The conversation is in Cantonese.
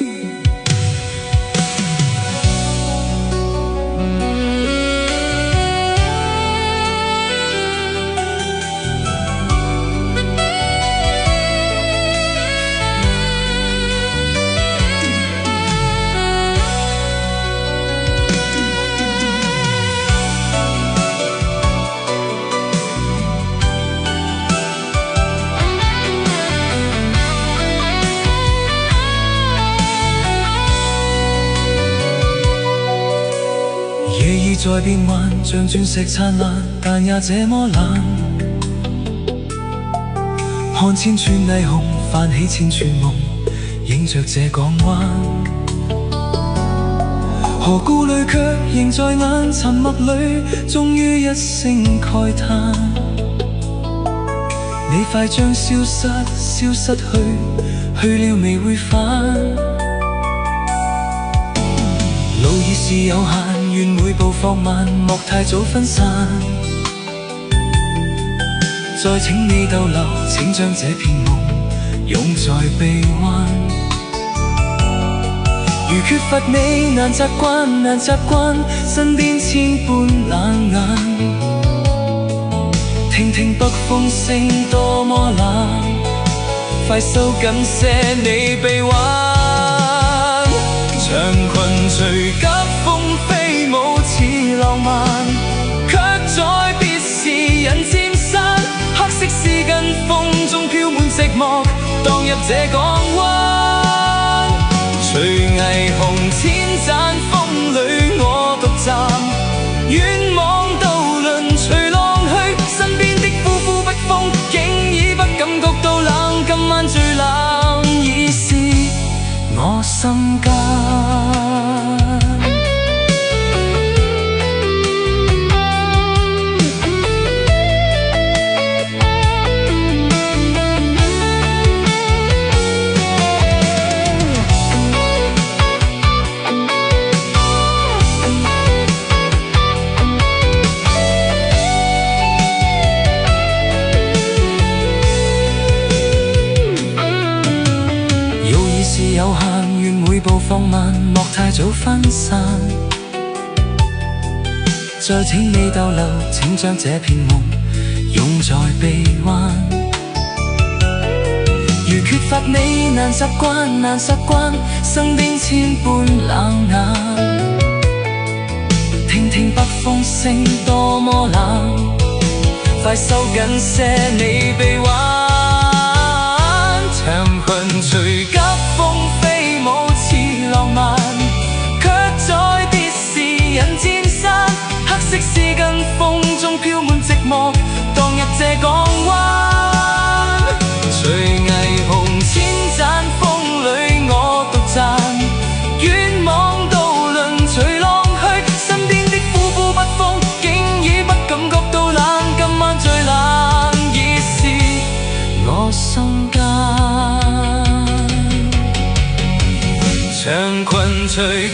夜已在變幻，像鑽石燦爛，但也這麼冷。看千串霓虹，泛起千串夢，映着這港灣。何故淚卻仍在眼，沉默裏終於一聲慨嘆。你快將消失去，去了未會返。路已是有限，願每步放慢，莫太早分散。再請你逗留，請將這片夢擁在臂彎。如缺乏你，難習慣身邊千般冷眼。聽聽北風聲多麼冷，快收緊些你臂彎。長裙隨急風飛舞似浪漫，卻在別時人漸散。黑色絲巾風中飄滿寂寞，蕩入這港灣。隨霓虹千盞風裏我獨站，遠望渡輪隨浪去，身邊的呼呼北風竟已不感覺到冷。今晚最冷已是我心間。有限，願每步放慢，莫太早分散。再請你逗留，請將這片夢擁在臂彎。如缺乏你，難習慣身邊千般冷眼。聽聽北風聲多麼冷，快收緊些你臂彎。長裙隨急風飛舞似浪漫，卻在別時人漸散。黑色絲巾風中飄滿寂寞，蕩入這港灣。隨霓虹千盞風裏我獨站，遠望渡輪隨浪去，身邊的呼呼北風竟已不感覺到冷。今晚最冷已是我心間。長裙隨